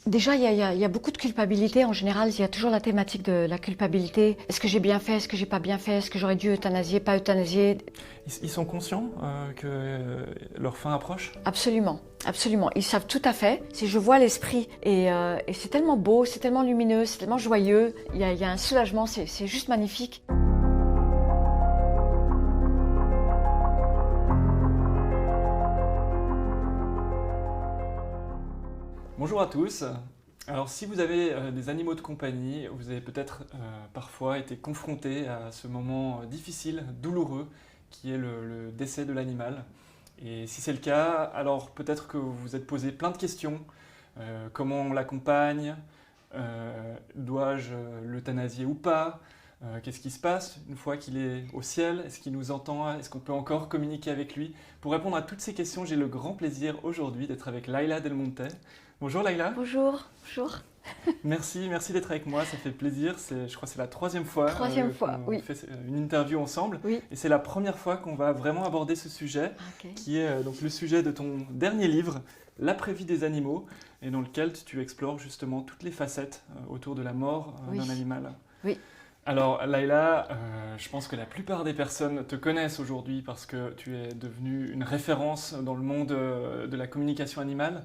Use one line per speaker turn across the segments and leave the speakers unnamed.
Déjà, il y a beaucoup de culpabilité. En général, il y a toujours la thématique de la culpabilité. Est-ce que j'ai bien fait? Est-ce que j'ai pas bien fait? Est-ce que j'aurais dû euthanasier, pas euthanasier?
Ils sont conscients que leur fin approche?
Absolument, absolument. Ils savent tout à fait. Si je vois l'esprit, et c'est tellement beau, c'est tellement lumineux, c'est tellement joyeux. Il y a un soulagement, c'est juste magnifique.
Bonjour à tous. Alors si vous avez des animaux de compagnie, vous avez peut-être parfois été confronté à ce moment difficile, douloureux, qui est le décès de l'animal. Et si c'est le cas, alors peut-être que vous vous êtes posé plein de questions. Comment on l'accompagne? Dois-je l'euthanasier ou pas? Qu'est-ce qui se passe une fois qu'il est au ciel? Est-ce qu'il nous entend? Est-ce qu'on peut encore communiquer avec lui? Pour répondre à toutes ces questions, j'ai le grand plaisir aujourd'hui d'être avec Laila Del Monte. Bonjour Laila.
Bonjour, bonjour.
Merci d'être avec moi, ça fait plaisir. Je crois que c'est la troisième fois, qu'on
oui.
fait une interview ensemble.
Oui.
Et c'est la première fois qu'on va vraiment aborder ce sujet,
Okay.
qui est donc le sujet de ton dernier livre, L'après-vie des animaux, et dans lequel tu explores justement toutes les facettes autour de la mort d'un animal.
Oui.
Alors Laila, je pense que la plupart des personnes te connaissent aujourd'hui parce que tu es devenue une référence dans le monde de la communication animale.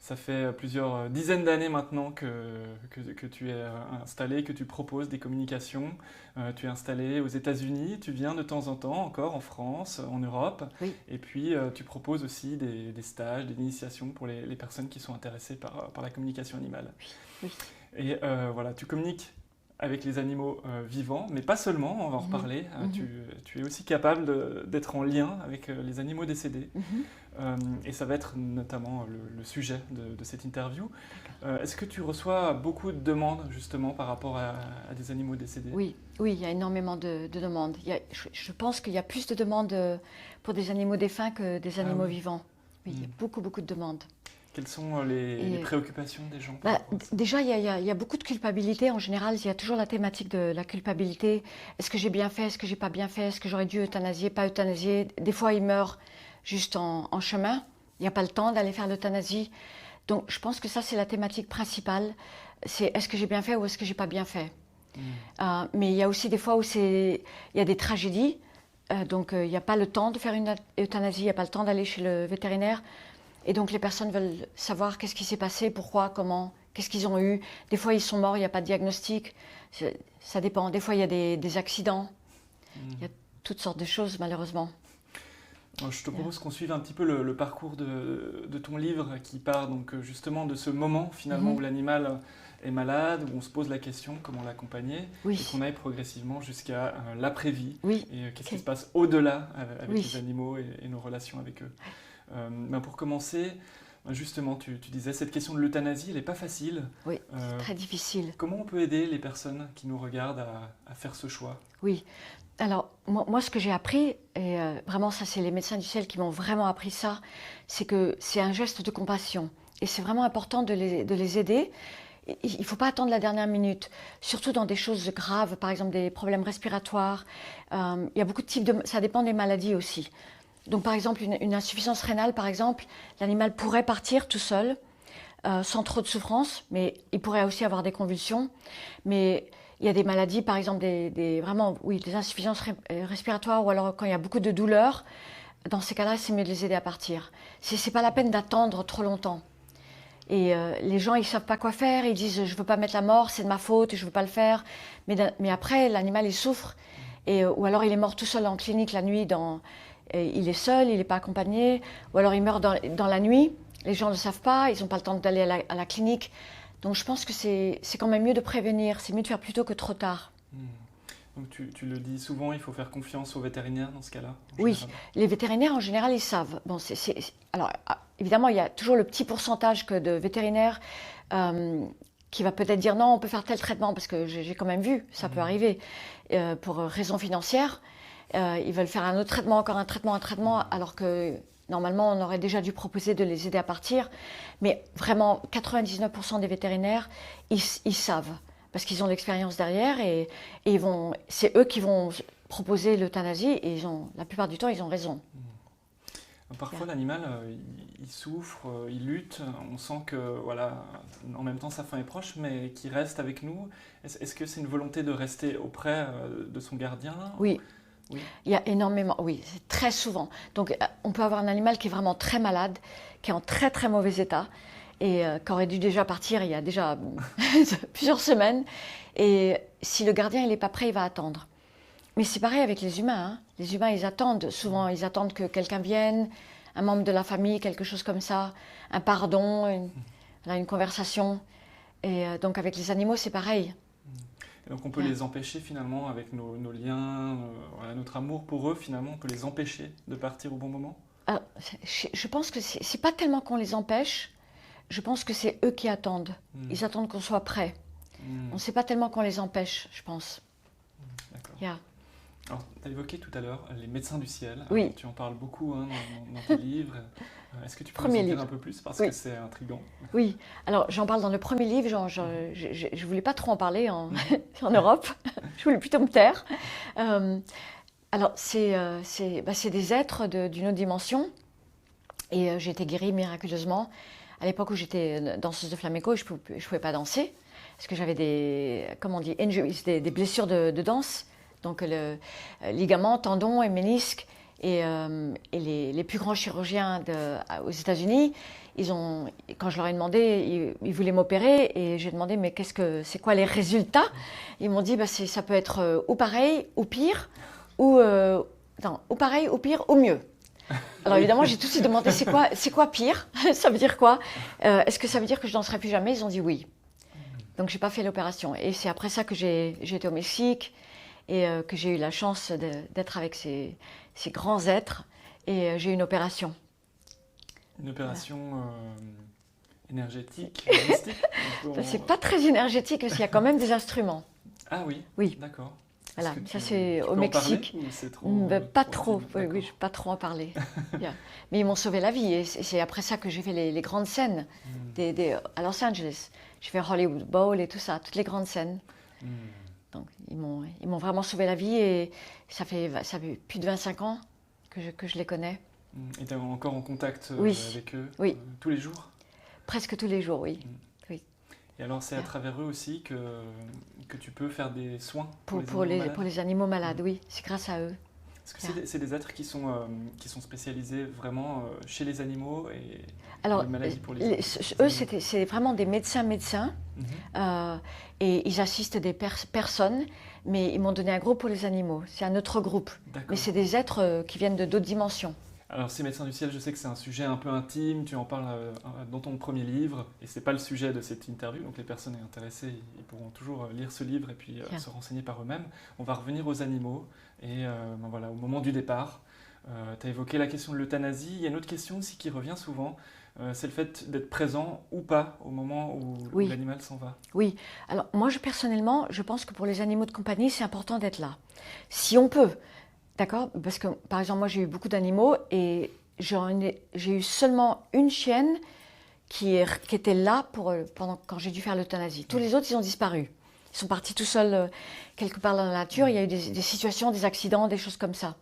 Ça fait plusieurs dizaines d'années maintenant que tu es installé, que tu proposes des communications. Tu es installé aux États-Unis, tu viens de temps en temps encore en France, en Europe.
Oui.
Et puis tu proposes aussi des stages, des initiations pour les personnes qui sont intéressées par la communication animale.
Oui.
Et voilà, tu communiques avec les animaux vivants, mais pas seulement, on va en reparler. Tu es aussi capable d'être en lien avec les animaux décédés. Et ça va être notamment le sujet de cette interview. Est-ce que tu reçois beaucoup de demandes justement par rapport à des animaux décédés?
Oui, il y a énormément de demandes. Je pense qu'il y a plus de demandes pour des animaux défunts que des animaux vivants. Oui, il y a beaucoup de demandes.
Quelles sont les préoccupations des gens?
Déjà, il y a beaucoup de culpabilité. En général, il y a toujours la thématique de la culpabilité. Est-ce que j'ai bien fait? Est-ce que j'ai pas bien fait? Est-ce que j'aurais dû euthanasier, pas euthanasier? Des fois, ils meurent juste en chemin. Il n'y a pas le temps d'aller faire l'euthanasie. Donc, je pense que ça, c'est la thématique principale. C'est est-ce que j'ai bien fait ou est-ce que j'ai pas bien fait? Mais il y a aussi des fois où il y a des tragédies. Donc, il n'y a pas le temps de faire une euthanasie, il n'y a pas le temps d'aller chez le vétérinaire. Et donc, les personnes veulent savoir qu'est-ce qui s'est passé, pourquoi, comment, qu'est-ce qu'ils ont eu. Des fois, ils sont morts, il n'y a pas de diagnostic. Ça dépend. Des fois, il y a des accidents. Il y a toutes sortes de choses, malheureusement.
Je te propose qu'on suive un petit peu le parcours de ton livre qui part donc justement de ce moment finalement où l'animal est malade, où on se pose la question comment l'accompagner, et qu'on aille progressivement jusqu'à l'après-vie. Et qu'est-ce qui se passe au-delà avec les animaux et nos relations avec eux. Pour commencer, justement, tu disais cette question de l'euthanasie, elle n'est pas facile.
Oui, c'est très difficile.
Comment on peut aider les personnes qui nous regardent à faire ce choix?
Oui. Alors, moi, ce que j'ai appris, et vraiment, ça, c'est les médecins du ciel qui m'ont vraiment appris ça, c'est que c'est un geste de compassion. Et c'est vraiment important de les aider. Il ne faut pas attendre la dernière minute, surtout dans des choses graves, par exemple des problèmes respiratoires. Il y a beaucoup de types ça dépend des maladies aussi. Donc, par exemple, une insuffisance rénale, par exemple, l'animal pourrait partir tout seul, sans trop de souffrance, mais il pourrait aussi avoir des convulsions. Mais il y a des maladies, par exemple, des insuffisances respiratoires, ou alors quand il y a beaucoup de douleurs. Dans ces cas-là, c'est mieux de les aider à partir. C'est pas la peine d'attendre trop longtemps. Et les gens, ils savent pas quoi faire. Ils disent, je veux pas mettre la mort, c'est de ma faute, je veux pas le faire. Mais après, l'animal, il souffre. Ou alors, il est mort tout seul en clinique la nuit. Il est seul, il n'est pas accompagné. Ou alors, il meurt dans la nuit. Les gens ne le savent pas, ils n'ont pas le temps d'aller à la clinique. Donc je pense que c'est quand même mieux de prévenir, c'est mieux de faire plus tôt que trop tard.
Donc tu le dis souvent, il faut faire confiance aux vétérinaires dans ce cas-là?
Oui, les vétérinaires en général ils savent. Bon, alors évidemment il y a toujours le petit pourcentage de vétérinaires qui va peut-être dire non, on peut faire tel traitement, parce que j'ai quand même vu, ça peut arriver, pour raisons financières. Ils veulent faire un autre traitement, encore un traitement, alors que normalement, on aurait déjà dû proposer de les aider à partir. Mais vraiment, 99% des vétérinaires, ils savent. Parce qu'ils ont l'expérience derrière et c'est eux qui vont proposer l'euthanasie et la plupart du temps, ils ont raison.
Parfois, l'animal, il souffre, il lutte. On sent que, voilà, en même temps, sa fin est proche, mais qu'il reste avec nous. Est-ce que c'est une volonté de rester auprès de son gardien?
Oui,
Oui.
il y a énormément, oui, c'est très souvent. Donc, on peut avoir un animal qui est vraiment très malade, qui est en très très mauvais état, et qui aurait dû déjà partir il y a déjà plusieurs semaines. Et si le gardien il n'est pas prêt, il va attendre. Mais c'est pareil avec les humains, hein. Les humains, ils attendent. Souvent, ils attendent que quelqu'un vienne, un membre de la famille, quelque chose comme ça, un pardon, une conversation. Et donc, avec les animaux, c'est pareil.
Et donc on peut les empêcher finalement avec nos liens, voilà, notre amour pour eux, finalement, on peut les empêcher de partir au bon moment?
Alors, je pense que c'est pas tellement qu'on les empêche, je pense que c'est eux qui attendent. Ils attendent qu'on soit prêt. On ne sait pas tellement qu'on les empêche, je pense.
D'accord.
Yeah.
Alors, tu as évoqué tout à l'heure les médecins du ciel.
Oui.
Alors, tu en parles beaucoup hein, dans tes livres. Est-ce que tu peux nous
Premier
en dire
livre.
un peu plus parce
Oui.
que c'est intriguant?
Oui, alors j'en parle dans le premier livre, je voulais pas trop en parler en Europe, je voulais plutôt me taire. Alors c'est des êtres d'une autre dimension et j'ai été guérie miraculeusement. À l'époque où j'étais danseuse de flamenco, je pouvais pas danser parce que j'avais des blessures de danse, donc ligaments, tendons et ménisques. Et les plus grands chirurgiens aux États-Unis, quand je leur ai demandé, ils voulaient m'opérer et j'ai demandé mais c'est quoi les résultats? Ils m'ont dit ça peut être ou pareil ou pire ou pareil ou pire ou mieux. Alors évidemment j'ai tout de suite demandé c'est quoi pire? Ça veut dire quoi? Est-ce que ça veut dire que je danserai plus jamais? Ils ont dit oui. Donc j'ai pas fait l'opération et c'est après ça que j'ai été au Mexique et que j'ai eu la chance d'être avec ces grands êtres et j'ai eu une opération.
Une opération énergétique, mystique?
C'est pas très énergétique parce qu'il y a quand même des instruments.
Ah oui?
Oui.
D'accord.
Voilà,
Ça
c'est au Mexique. Pas trop, oui, je ne vais pas trop en parler. Yeah. Mais ils m'ont sauvé la vie et c'est après ça que j'ai fait les grandes scènes à Los Angeles. J'ai fait Hollywood Bowl et tout ça, toutes les grandes scènes. Donc ils m'ont vraiment sauvé la vie et ça fait plus de 25 ans que je les connais.
Et tu es encore en contact avec eux tous les jours? Presque
tous les jours, oui. Oui.
Et alors c'est à travers eux aussi que tu peux faire des soins
pour les animaux malades, oui, c'est grâce à eux.
Est-ce que c'est des êtres qui sont spécialisés vraiment chez les animaux et
alors,
les maladies pour les
eux, c'est vraiment des médecins et ils assistent des personnes, mais ils m'ont donné un groupe pour les animaux. C'est un autre groupe, mais c'est des êtres qui viennent d'autres dimensions.
Alors ces médecins du ciel, je sais que c'est un sujet un peu intime, tu en parles dans ton premier livre, et c'est pas le sujet de cette interview, donc les personnes intéressées ils pourront toujours lire ce livre et puis se renseigner par eux-mêmes. On va revenir aux animaux, et voilà, au moment du départ, tu as évoqué la question de l'euthanasie. Il y a une autre question aussi qui revient souvent, c'est le fait d'être présent ou pas au moment où l'animal s'en va. Oui,
alors moi personnellement, je pense que pour les animaux de compagnie, c'est important d'être là, si on peut. D'accord? Parce que, par exemple, moi, j'ai eu beaucoup d'animaux et j'ai eu seulement une chienne qui était là quand j'ai dû faire l'euthanasie. Tous les autres, ils ont disparu. Ils sont partis tout seuls quelque part dans la nature. Il y a eu des situations, des accidents, des choses comme ça.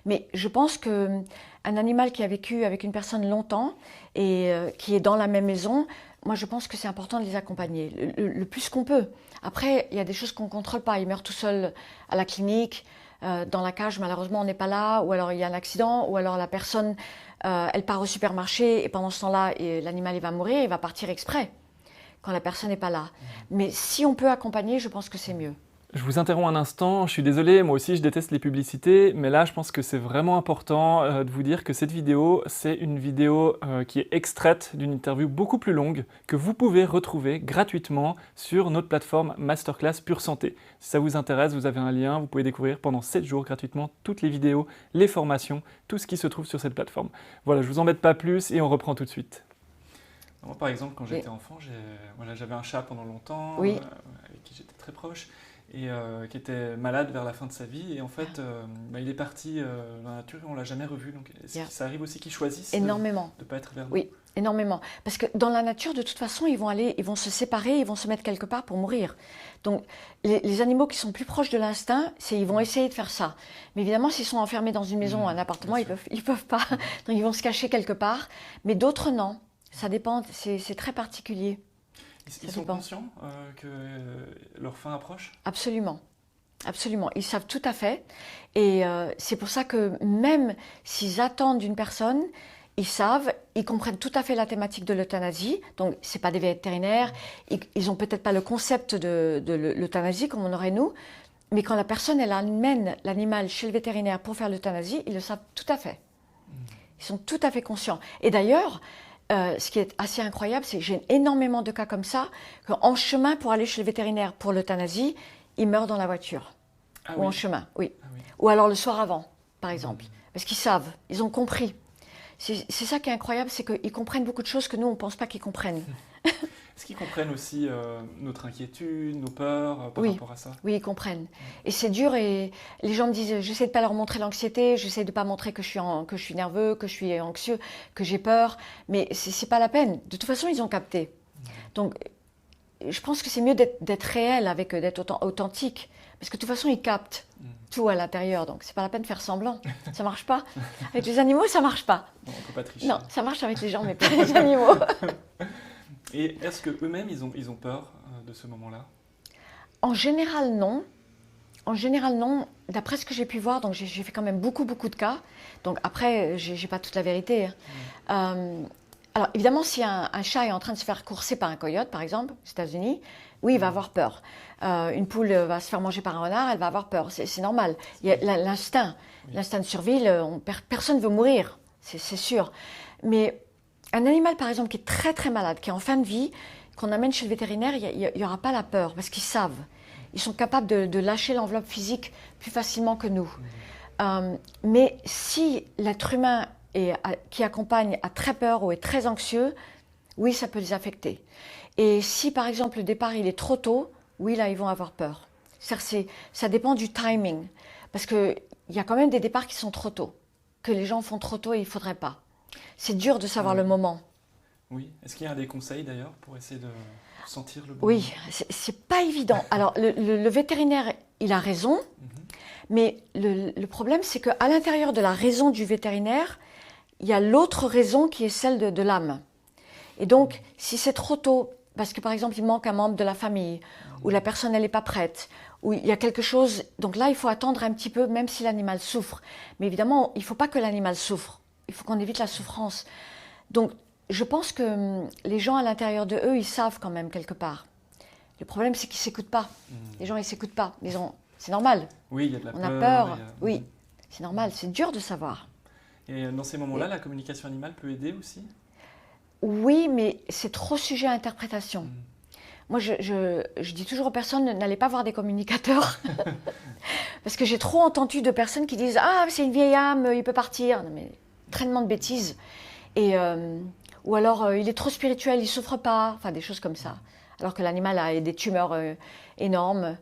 Mais je pense qu'un animal qui a vécu avec une personne longtemps et qui est dans la même maison, moi, je pense que c'est important de les accompagner le plus qu'on peut. Après, il y a des choses qu'on ne contrôle pas. Ils meurent tout seuls à la clinique. Dans la cage, malheureusement, on n'est pas là, ou alors il y a un accident, ou alors la personne, elle part au supermarché et pendant ce temps-là, l'animal il va mourir, il va partir exprès quand la personne n'est pas là. Mais si on peut accompagner, je pense que c'est mieux.
Je vous interromps un instant, je suis désolé, moi aussi je déteste les publicités, mais là je pense que c'est vraiment important de vous dire que cette vidéo, c'est une vidéo qui est extraite d'une interview beaucoup plus longue que vous pouvez retrouver gratuitement sur notre plateforme Masterclass Pure Santé. Si ça vous intéresse, vous avez un lien, vous pouvez découvrir pendant 7 jours gratuitement toutes les vidéos, les formations, tout ce qui se trouve sur cette plateforme. Voilà, je vous embête pas plus et on reprend tout de suite. Moi par exemple, quand j'étais enfant, j'avais un chat pendant longtemps, avec qui j'étais très proche. et qui était malade vers la fin de sa vie. Et en fait, il est parti dans la nature et on ne l'a jamais revu. Donc, ça arrive aussi qu'ils choisissent
énormément
de ne pas être vers nous.
Oui, énormément. Parce que dans la nature, de toute façon, ils vont se séparer, ils vont se mettre quelque part pour mourir. Donc, les animaux qui sont plus proches de l'instinct, ils vont essayer de faire ça. Mais évidemment, s'ils sont enfermés dans une maison ou un appartement, ils peuvent pas. Donc, ils vont se cacher quelque part. Mais d'autres, non. Ça dépend, c'est très particulier.
Ils sont conscients que leur fin approche?
Absolument. Absolument. Ils savent tout à fait. Et c'est pour ça que même s'ils attendent d'une personne, ils savent, ils comprennent tout à fait la thématique de l'euthanasie. Donc, ce n'est pas des vétérinaires. Ils n'ont peut-être pas le concept de l'euthanasie comme on aurait nous. Mais quand la personne, elle amène l'animal chez le vétérinaire pour faire l'euthanasie, ils le savent tout à fait. Ils sont tout à fait conscients. Et d'ailleurs, ce qui est assez incroyable, c'est que j'ai énormément de cas comme ça, qu'en chemin pour aller chez le vétérinaire pour l'euthanasie, ils meurent dans la voiture. Ou en chemin, oui. Ou alors le soir avant, par exemple. Parce qu'ils savent, ils ont compris. C'est ça qui est incroyable, c'est qu'ils comprennent beaucoup de choses que nous, on ne pense pas qu'ils comprennent.
Est-ce qu'ils comprennent aussi notre inquiétude, nos peurs par rapport à ça? Oui,
ils comprennent. Et c'est dur et les gens me disent, j'essaie de ne pas leur montrer l'anxiété, j'essaie de ne pas montrer que je suis nerveux, que je suis anxieux, que j'ai peur. Mais ce n'est pas la peine. De toute façon, ils ont capté. Donc, je pense que c'est mieux d'être réel avec eux, d'être authentique. Parce que de toute façon, ils captent tout à l'intérieur. Donc, ce n'est pas la peine de faire semblant. Ça ne marche pas. Avec les animaux, ça ne marche pas.
On ne peut pas tricher.
Non, ça marche avec les gens, mais pas avec les animaux.
Et est-ce qu'eux-mêmes, ils ont peur de ce moment-là?
En général, non. En général, non. D'après ce que j'ai pu voir, donc j'ai fait quand même beaucoup de cas. Donc après, je n'ai pas toute la vérité. Alors évidemment, si un chat est en train de se faire courser par un coyote, par exemple, aux États-Unis, oui, il va avoir peur. Une poule va se faire manger par un renard, elle va avoir peur. C'est normal. Il y a l'instinct de survie. Personne ne veut mourir, c'est sûr. Mais un animal, par exemple, qui est très malade, qui est en fin de vie, qu'on amène chez le vétérinaire, il n'y aura pas la peur, parce qu'ils savent. Ils sont capables de lâcher l'enveloppe physique plus facilement que nous. Mais si l'être humain qui accompagne a très peur ou est très anxieux, oui, ça peut les affecter. Et si, par exemple, le départ il est trop tôt, oui, là, ils vont avoir peur. Ça dépend du timing, parce qu'il y a quand même des départs qui sont trop tôt, que les gens font trop tôt et il ne faudrait pas. C'est dur de savoir le moment.
Oui. Est-ce qu'il y a des conseils d'ailleurs pour essayer de sentir le bon
moment?
Oui,
c'est pas évident. Alors, le vétérinaire, il a raison, mais le problème, c'est qu'à l'intérieur de la raison du vétérinaire, il y a l'autre raison qui est celle de l'âme. Et donc, si c'est trop tôt, parce que par exemple, il manque un membre de la famille, ou la personne, elle n'est pas prête, ou il y a quelque chose, donc là, il faut attendre un petit peu, même si l'animal souffre. Mais évidemment, il ne faut pas que l'animal souffre. Il faut qu'on évite la souffrance. Donc, je pense que les gens à l'intérieur de eux, ils savent quand même quelque part. Le problème, c'est qu'ils ne s'écoutent pas. Les gens, ils ne s'écoutent pas. C'est normal.
Oui, il y a de la peur.
On a peur. Oui, c'est normal. C'est dur de savoir.
Et dans ces moments-là, la communication animale peut aider aussi?
Oui, mais c'est trop sujet à interprétation. Moi, je dis toujours aux personnes, n'allez pas voir des communicateurs. Parce que j'ai trop entendu de personnes qui disent « Ah, c'est une vieille âme, il peut partir. » Non, mais traînement de bêtises. Ou alors, il est trop spirituel, il ne souffre pas. Enfin, des choses comme ça. Alors que l'animal a des tumeurs énormes.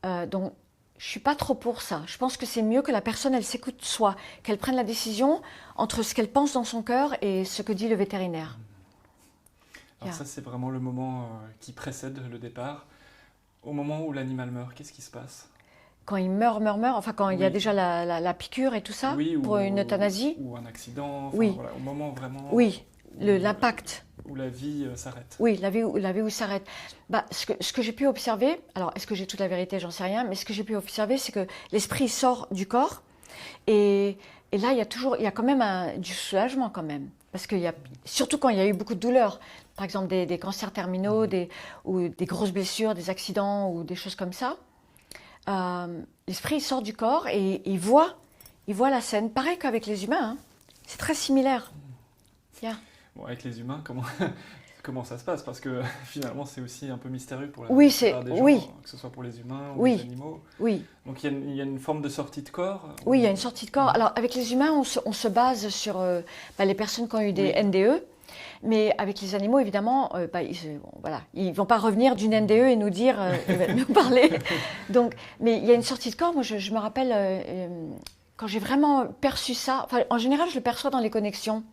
Donc, je ne suis pas trop pour ça. Je pense que c'est mieux que la personne, elle s'écoute soi. Qu'elle prenne la décision entre ce qu'elle pense dans son cœur et ce que dit le vétérinaire.
Alors ça, c'est vraiment le moment qui précède le départ. Au moment où l'animal meurt, qu'est-ce qui se passe?
Quand il meurt, enfin quand il y a déjà la piqûre et tout ça, pour une euthanasie.
Ou un accident, voilà, au moment vraiment...
Oui, l'impact.
Où la vie s'arrête.
Oui, la vie où s'arrête. Ce que j'ai pu observer, alors est-ce que j'ai toute la vérité, j'en sais rien, mais ce que j'ai pu observer, c'est que l'esprit sort du corps et là, il y a quand même du soulagement quand même. Parce qu'il y a, surtout quand il y a eu beaucoup de douleurs, par exemple des cancers terminaux, ou des grosses blessures, des accidents ou des choses comme ça, l'esprit sort du corps et il voit la scène. Pareil qu'avec les humains, hein. C'est très similaire.
Bon, avec les humains, comment ça se passe? Parce que finalement, c'est aussi un peu mystérieux pour la
plupart
des gens, que ce soit pour les humains ou les animaux.
Oui.
Donc il y a une forme de sortie de corps?
Oui, il y a une sortie de corps. Alors avec les humains, on se base sur les personnes qui ont eu des NDE. Mais avec les animaux, évidemment, voilà, ils vont pas revenir d'une NDE et nous dire, nous parler. Donc, mais il y a une sortie de corps. Moi, je me rappelle quand j'ai vraiment perçu ça. Enfin, en général, je le perçois dans les connexions.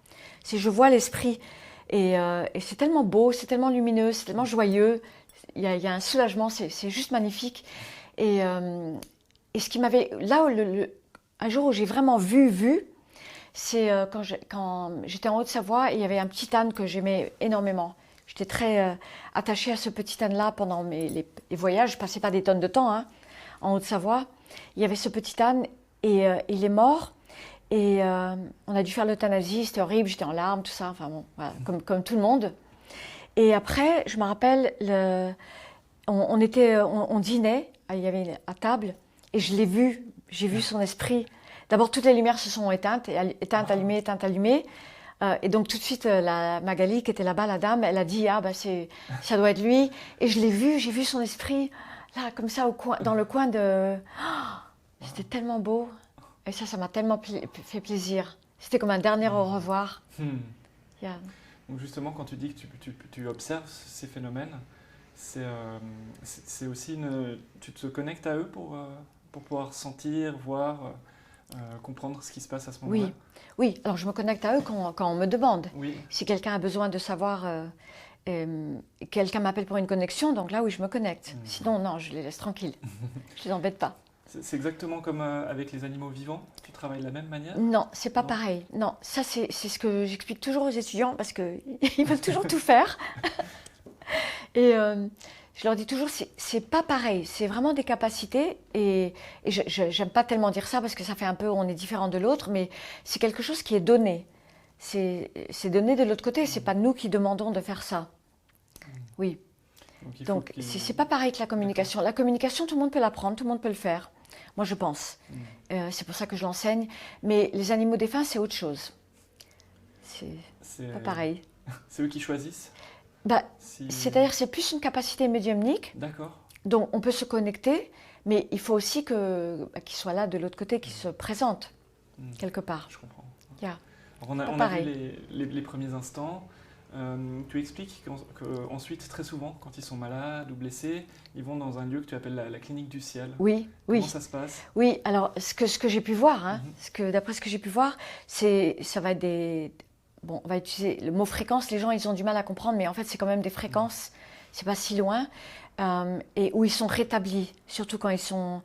C'est je vois l'esprit et c'est tellement beau, c'est tellement lumineux, c'est tellement joyeux. Il y a un soulagement, c'est juste magnifique. Et ce qui m'avait là, un jour où j'ai vraiment vu. C'est quand j'étais en Haute-Savoie et il y avait un petit âne que j'aimais énormément. J'étais très attachée à ce petit âne-là pendant les voyages. Je passais pas des tonnes de temps en Haute-Savoie. Il y avait ce petit âne et il est mort. Et on a dû faire l'euthanasie, c'était horrible, j'étais en larmes, tout ça. Enfin bon, voilà, comme tout le monde. Et après, je me rappelle, on dînait, il y avait à table, et je l'ai vu, j'ai vu son esprit. D'abord, toutes les lumières se sont éteintes, allumées, éteintes, allumées. Et donc, tout de suite, Magali, qui était là-bas, la dame, elle a dit, ça doit être lui. Et je l'ai vu, j'ai vu son esprit, là, comme ça, dans le coin de... Oh, c'était tellement beau. Et ça m'a tellement fait plaisir. C'était comme un dernier au revoir. Yeah.
Donc justement, quand tu dis que tu observes ces phénomènes, c'est aussi tu te connectes à eux pour pouvoir sentir, voir... comprendre ce qui se passe à ce moment-là.
Oui. Alors je me connecte à eux quand on me demande.
Oui.
Si quelqu'un a besoin de savoir, quelqu'un m'appelle pour une connexion, donc là oui, je me connecte. Sinon, non, je les laisse tranquilles. Je les embête pas.
C'est exactement comme avec les animaux vivants. Tu travailles de la même manière?
Non, c'est pas pareil. Non, ça c'est ce que j'explique toujours aux étudiants parce qu'ils veulent toujours tout faire. Et je leur dis toujours, c'est pas pareil, c'est vraiment des capacités et j'aime pas tellement dire ça parce que ça fait un peu, on est différent de l'autre, mais c'est quelque chose qui est donné. C'est donné de l'autre côté, c'est pas nous qui demandons de faire ça. Oui. Donc c'est pas pareil que la communication. La communication, tout le monde peut l'apprendre, tout le monde peut le faire. Moi, je pense. C'est pour ça que je l'enseigne. Mais les animaux défunts, c'est autre chose. C'est pas pareil.
C'est eux qui choisissent?
C'est-à-dire c'est plus une capacité médiumnique.
D'accord.
Donc on peut se connecter, mais il faut aussi qu'ils soient là de l'autre côté, qu'ils se présentent quelque part.
Je comprends.
Yeah.
Alors on a vu les premiers instants. Tu expliques qu'ensuite, très souvent, quand ils sont malades ou blessés, ils vont dans un lieu que tu appelles la clinique du ciel.
Oui.
Comment ça se passe?
Oui, alors ce que j'ai pu voir, d'après ce que j'ai pu voir, ça va être des... Bon, on va utiliser le mot fréquence, les gens ils ont du mal à comprendre, mais en fait c'est quand même des fréquences, c'est pas si loin, et où ils sont rétablis, surtout quand ils sont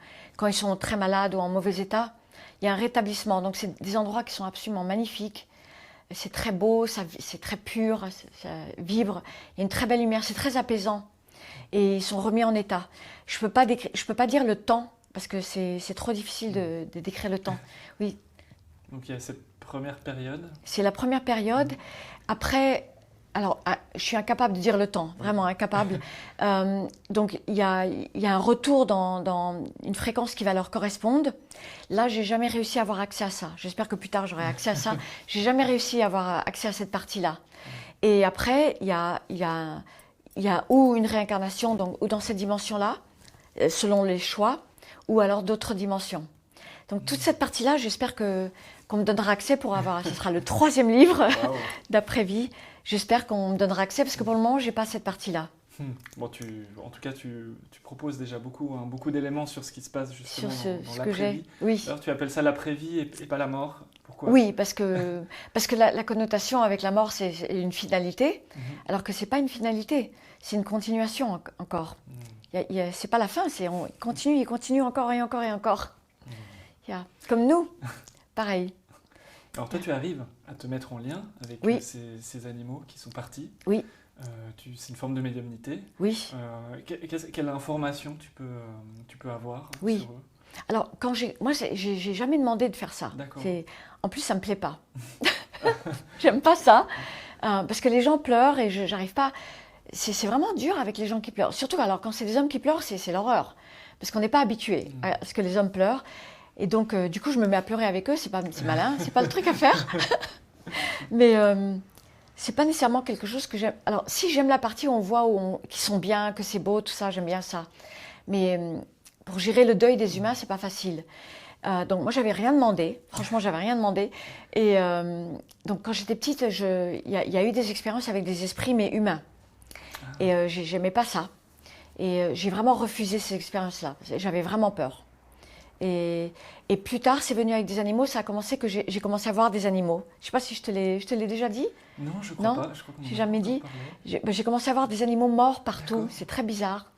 très malades ou en mauvais état, il y a un rétablissement, donc c'est des endroits qui sont absolument magnifiques, c'est très beau, c'est très pur, ça vibre, il y a une très belle lumière, c'est très apaisant, et ils sont remis en état. Je peux pas dire le temps, parce que c'est trop difficile de décrire le temps. Oui.
Donc il y a cette première période. C'est
la première période. Après, alors, je suis incapable de dire le temps, vraiment incapable. Donc, il y a un retour dans une fréquence qui va leur correspondre. Là, j'ai jamais réussi à avoir accès à ça. J'espère que plus tard, j'aurai accès à ça. J'ai jamais réussi à avoir accès à cette partie-là. Et après, il y a ou une réincarnation, donc, ou dans cette dimension-là, selon les choix, ou alors d'autres dimensions. Donc, toute cette partie-là, j'espère qu'on me donnera accès pour avoir... Ce sera le 3e livre d'après-vie. J'espère qu'on me donnera accès parce que pour le moment, je n'ai pas cette partie-là.
Bon, en tout cas, tu proposes déjà beaucoup d'éléments sur ce qui se passe justement dans l'après-vie.
Oui.
Alors, tu appelles ça l'après-vie et pas la mort. Pourquoi?
Oui, parce que la connotation avec la mort, c'est une finalité, alors que ce n'est pas une finalité, c'est une continuation encore. Ce n'est pas la fin, on continue encore et encore et encore. Comme nous, pareil.
Alors toi, tu arrives à te mettre en lien avec ces animaux qui sont partis.
Oui.
C'est une forme de médiumnité.
Oui.
Quelle information tu peux avoir sur eux?
Alors, moi, j'ai jamais demandé de faire ça.
D'accord.
En plus, ça me plaît pas. J'aime pas ça, parce que les gens pleurent et j'arrive pas. C'est vraiment dur avec les gens qui pleurent. Surtout alors quand c'est des hommes qui pleurent, c'est l'horreur, parce qu'on n'est pas habitué à ce que les hommes pleurent. Et donc, du coup, je me mets à pleurer avec eux. C'est malin, c'est pas le truc à faire. Mais c'est pas nécessairement quelque chose que j'aime. Alors, si j'aime la partie où on voit qu'ils sont bien, que c'est beau, tout ça, j'aime bien ça. Mais pour gérer le deuil des humains, c'est pas facile. Donc moi, j'avais rien demandé. Franchement, j'avais rien demandé. Et donc quand j'étais petite, il y a eu des expériences avec des esprits, mais humains. Et j'aimais pas ça. Et j'ai vraiment refusé ces expériences-là. J'avais vraiment peur. Et plus tard, c'est venu avec des animaux. Ça a commencé que j'ai commencé à voir des animaux. Je sais pas si je te l'ai déjà dit.
Non, je crois pas. Je crois qu'on en a
J'ai jamais
pas
dit.
parlé.
J'ai commencé à voir des animaux morts partout.
D'accord.
C'est très bizarre.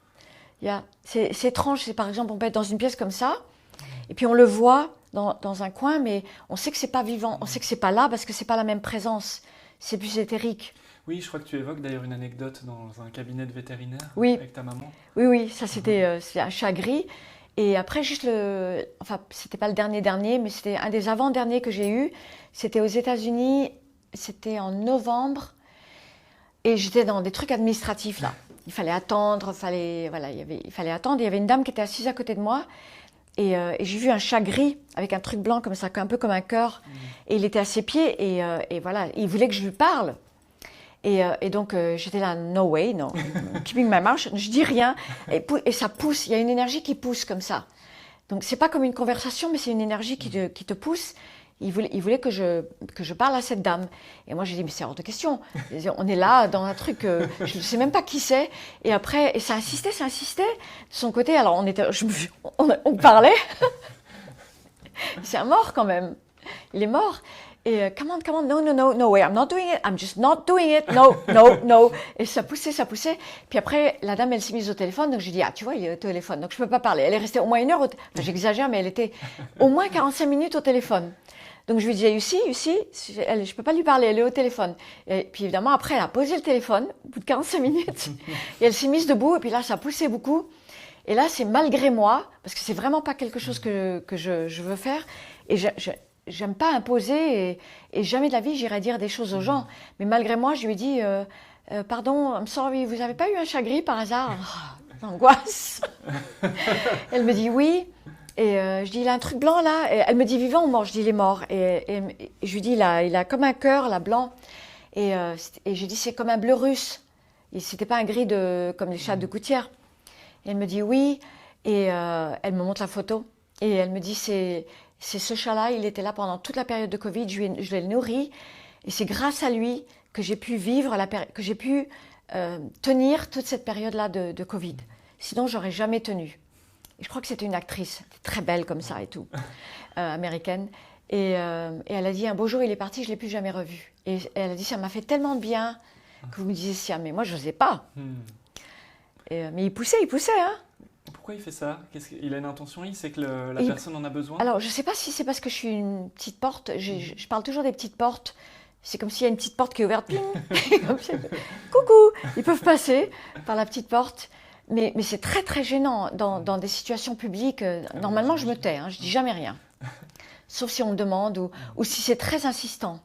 C'est étrange. C'est par exemple, on peut être dans une pièce comme ça, et puis on le voit dans un coin, mais on sait que c'est pas vivant. On sait que c'est pas là parce que c'est pas la même présence. C'est plus éthérique.
Oui, je crois que tu évoques d'ailleurs une anecdote dans un cabinet de vétérinaire
Oui.
avec ta maman.
Oui, ça c'était un chat gris. Et après, enfin, c'était pas le dernier, mais c'était un des avant-derniers que j'ai eu. C'était aux États-Unis, c'était en novembre. Et j'étais dans des trucs administratifs là. Il fallait attendre, il fallait attendre. Il y avait une dame qui était assise à côté de moi. Et j'ai vu un chat gris avec un truc blanc comme ça, un peu comme un cœur. Et il était à ses pieds et voilà, il voulait que je lui parle. Et donc j'étais là, no way, no, keeping my mouth, je dis rien. Et ça pousse, il y a une énergie qui pousse comme ça. Donc c'est pas comme une conversation, mais c'est une énergie qui te pousse. Il voulait que je parle à cette dame. Et moi j'ai dit, mais c'est hors de question. On est là dans un truc, je ne sais même pas qui c'est. Et après, et ça insistait. De son côté, alors on parlait. C'est un mort quand même. Il est mort. Et come on, no way, I'm not doing it, I'm just not doing it, no. Et ça poussait. Puis après, la dame, elle s'est mise au téléphone, donc j'ai dit, ah, tu vois, il est au téléphone, donc je peux pas parler. Elle est restée au moins 1 heure, enfin, j'exagère, mais elle était au moins 45 minutes au téléphone. Donc je lui disais, Lucie, je peux pas lui parler, elle est au téléphone. Et puis évidemment, après, elle a posé le téléphone, au bout de 45 minutes, et elle s'est mise debout, et puis là, ça poussait beaucoup. Et là, c'est malgré moi, parce que c'est vraiment pas quelque chose que je veux faire, et j'aime pas imposer et jamais de la vie j'irai dire des choses aux gens. Mais malgré moi, je lui ai dit pardon, I'm sorry, vous avez pas eu un chat gris par hasard? L'angoisse. Elle me dit oui. Et je dis, il a un truc blanc là. Et elle me dit vivant ou mort? Je dis, il est mort. Et je lui dis, il a comme un cœur là, blanc. Et je dis, c'est comme un bleu russe. Et c'était pas un gris comme les chats de gouttière. Et elle me dit oui. Et elle me montre la photo. Et elle me dit, c'est ce chat-là, il était là pendant toute la période de Covid, je l'ai nourri, et c'est grâce à lui que j'ai pu vivre, que j'ai pu tenir toute cette période-là de Covid. Sinon, j'aurais jamais tenu. Et je crois que c'était une actrice, très belle comme ça et tout, américaine. Et elle a dit, un beau jour, il est parti, je ne l'ai plus jamais revu. Et elle a dit, ça m'a fait tellement de bien que vous me disiez ça, mais moi, je n'osais pas. Mais il poussait, hein.
Pourquoi il fait ça? Il a une intention? Il sait que la personne en a besoin?
Alors, je ne sais pas si c'est parce que je suis une petite porte. Je parle toujours des petites portes. C'est comme s'il y a une petite porte qui est ouverte. Ping. Coucou. Ils peuvent passer par la petite porte. Mais c'est très, très gênant dans des situations publiques. Normalement, je me tais. Je ne dis jamais rien. Sauf si on me demande ou si c'est très insistant.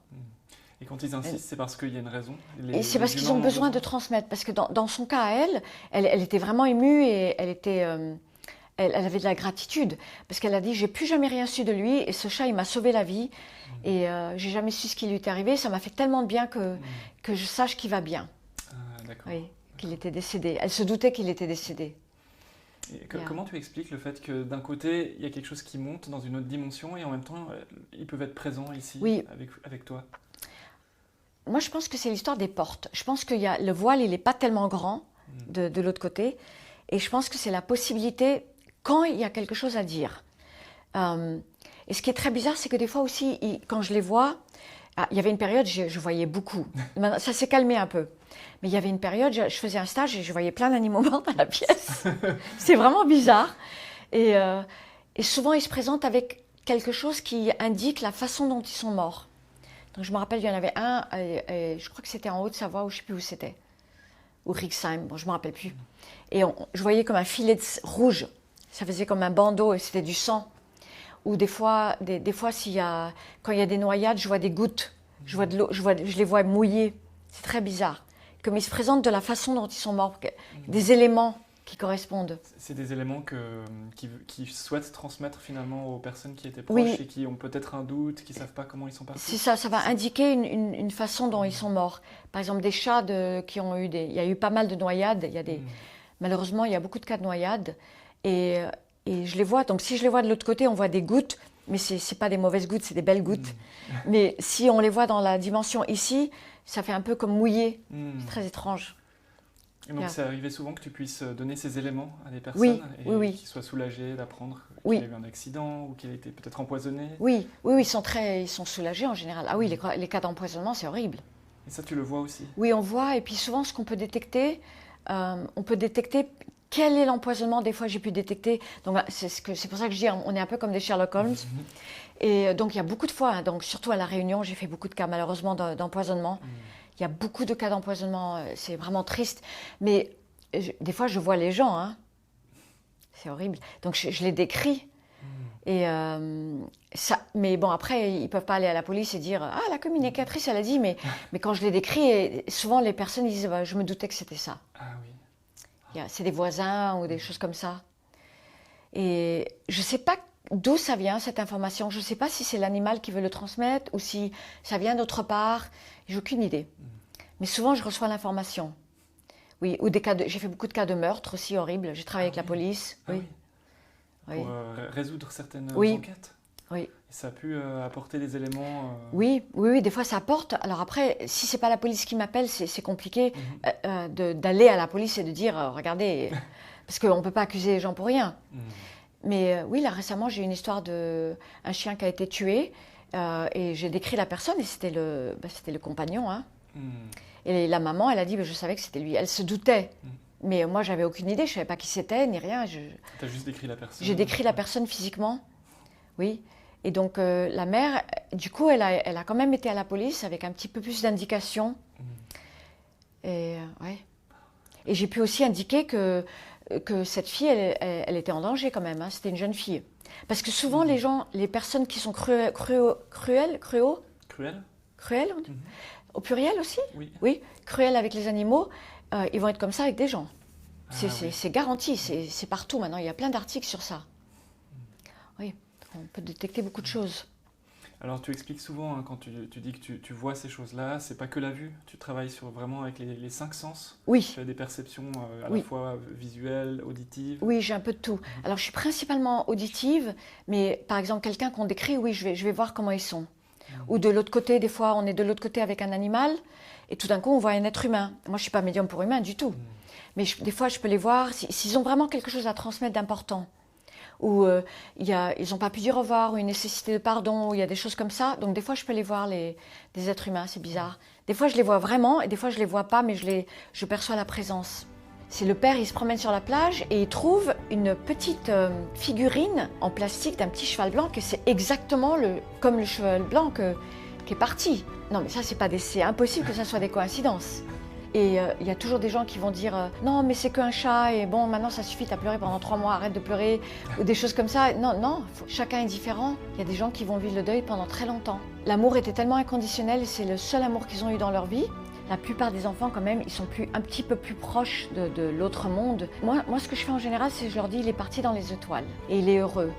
Et quand ils insistent, c'est parce qu'il y a une raison?
Et c'est parce qu'ils ont besoin de transmettre. Parce que dans son cas à elle était vraiment émue et elle avait de la gratitude. Parce qu'elle a dit, j'ai plus jamais rien su de lui et ce chat, il m'a sauvé la vie. Et j'ai jamais su ce qui lui était arrivé. Ça m'a fait tellement de bien que je sache qu'il va bien.
D'accord.
Oui, qu'il était décédé. Elle se doutait qu'il était décédé.
Et comment tu expliques le fait que d'un côté, il y a quelque chose qui monte dans une autre dimension et en même temps, ils peuvent être présents ici avec toi?
Moi, je pense que c'est l'histoire des portes. Je pense que le voile, il n'est pas tellement grand de l'autre côté. Et je pense que c'est la possibilité, quand il y a quelque chose à dire. Et ce qui est très bizarre, c'est que des fois aussi, quand je les vois, il y avait une période, je voyais beaucoup. Maintenant, ça s'est calmé un peu. Mais il y avait une période, je faisais un stage et je voyais plein d'animaux morts dans la pièce. C'est vraiment bizarre. Et souvent, ils se présentent avec quelque chose qui indique la façon dont ils sont morts. Donc je me rappelle, il y en avait un, je crois que c'était en Haute-Savoie, ou je ne sais plus où c'était, ou Rixheim, bon, je ne me rappelle plus. Et je voyais comme un filet rouge, ça faisait comme un bandeau et c'était du sang. Ou des fois, quand il y a des noyades, je vois des gouttes, je vois de l'eau, je les vois mouillées. C'est très bizarre. Comme ils se présentent de la façon dont ils sont morts, des éléments qui correspondent.
C'est des éléments qui souhaitent transmettre finalement aux personnes qui étaient proches et qui ont peut-être un doute, qui ne savent pas comment ils sont partis.
C'est ça, ça va indiquer une façon dont ils sont morts. Par exemple, des chats qui ont eu il y a eu pas mal de noyades. Malheureusement, il y a beaucoup de cas de noyades. Et Et je les vois, donc si je les vois de l'autre côté, on voit des gouttes, mais c'est pas des mauvaises gouttes, c'est des belles gouttes. Mais si on les voit dans la dimension ici, ça fait un peu comme mouillé. C'est très étrange.
Et donc, c'est arrivé souvent que tu puisses donner ces éléments à des personnes
Oui,
et
oui.
qu'ils soient soulagés d'apprendre
Oui.
qu'il y a eu un accident ou qu'il a été peut-être empoisonné.
Oui, ils sont soulagés en général. Ah oui, les cas d'empoisonnement, c'est horrible.
Et ça, tu le vois aussi?
Oui, on voit. Et puis souvent, ce qu'on peut détecter, quel est l'empoisonnement. Des fois, j'ai pu détecter. Donc, c'est pour ça que je dis, on est un peu comme des Sherlock Holmes. Et donc, il y a beaucoup de fois, hein, donc, surtout à La Réunion, j'ai fait beaucoup de cas, malheureusement, d'empoisonnement. Il y a beaucoup de cas d'empoisonnement. C'est vraiment triste. Mais des fois, je vois les gens. Hein. C'est horrible. Donc, je les décris. Et mais bon, après, ils ne peuvent pas aller à la police et dire « Ah, la communicatrice, elle a dit », mais quand je les décris, souvent les personnes disent bah, « Je me doutais que c'était ça
Ah oui. ».
C'est des voisins ou des choses comme ça. Et je ne sais pas d'où ça vient, cette information. Je ne sais pas si c'est l'animal qui veut le transmettre ou si ça vient d'autre part. J'ai aucune idée. Mais souvent, je reçois l'information. Oui, ou j'ai fait beaucoup de cas de meurtre aussi, horribles. J'ai travaillé avec la police.
Ah,
oui.
Pour résoudre certaines enquêtes.
Oui.
Et ça a pu apporter des éléments.
Oui, des fois ça apporte. Alors après, si c'est pas la police qui m'appelle, c'est compliqué d'aller à la police et de dire regardez, parce qu'on peut pas accuser les gens pour rien. Mais oui, là récemment, j'ai eu une histoire d'un chien qui a été tué et j'ai décrit la personne et c'était le compagnon. Hein. Et la maman, elle a dit je savais que c'était lui. Elle se doutait. Mais moi, j'avais aucune idée, je ne savais pas qui c'était, ni rien. Tu
as juste décrit la personne?
J'ai décrit la personne physiquement, oui. Et donc, la mère, du coup, elle a quand même été à la police avec un petit peu plus d'indications. Et j'ai pu aussi indiquer que cette fille, elle était en danger quand même. Hein. C'était une jeune fille. Parce que souvent, les personnes qui sont cruelles, on dit, au pluriel aussi? Oui, cruelles avec les animaux. Ils vont être comme ça avec des gens. C'est garanti, c'est partout maintenant. Il y a plein d'articles sur ça. Oui, on peut détecter beaucoup de choses.
Alors tu expliques souvent hein, quand tu dis que tu vois ces choses-là, c'est pas que la vue. Tu travailles vraiment avec les 5 sens.
Oui.
Tu as des perceptions à la fois visuelles, auditives.
Oui, j'ai un peu de tout. Alors je suis principalement auditive, mais par exemple quelqu'un qu'on décrit, oui, je vais voir comment ils sont. Ou de l'autre côté, des fois, on est de l'autre côté avec un animal, et tout d'un coup, on voit un être humain. Moi, je ne suis pas médium pour humain du tout. Mais des fois, je peux les voir, s'ils ont vraiment quelque chose à transmettre d'important. Ou ils n'ont pas pu dire au revoir, ou une nécessité de pardon, ou il y a des choses comme ça. Donc, des fois, je peux les voir, des êtres humains, c'est bizarre. Des fois, je les vois vraiment, et des fois, je ne les vois pas, mais je perçois la présence. C'est le père, il se promène sur la plage et il trouve une petite figurine en plastique d'un petit cheval blanc que c'est exactement comme le cheval blanc qui est parti. Non mais ça c'est impossible que ça soit des coïncidences. Et il y a toujours des gens qui vont dire non mais c'est qu'un chat et bon maintenant ça suffit, t'as pleuré pendant 3 mois, arrête de pleurer ou des choses comme ça. Non, chacun est différent. Il y a des gens qui vont vivre le deuil pendant très longtemps. L'amour était tellement inconditionnel et c'est le seul amour qu'ils ont eu dans leur vie. La plupart des enfants, quand même, ils sont un petit peu plus proches de l'autre monde. Moi, ce que je fais en général, c'est que je leur dis, il est parti dans les étoiles et il est heureux.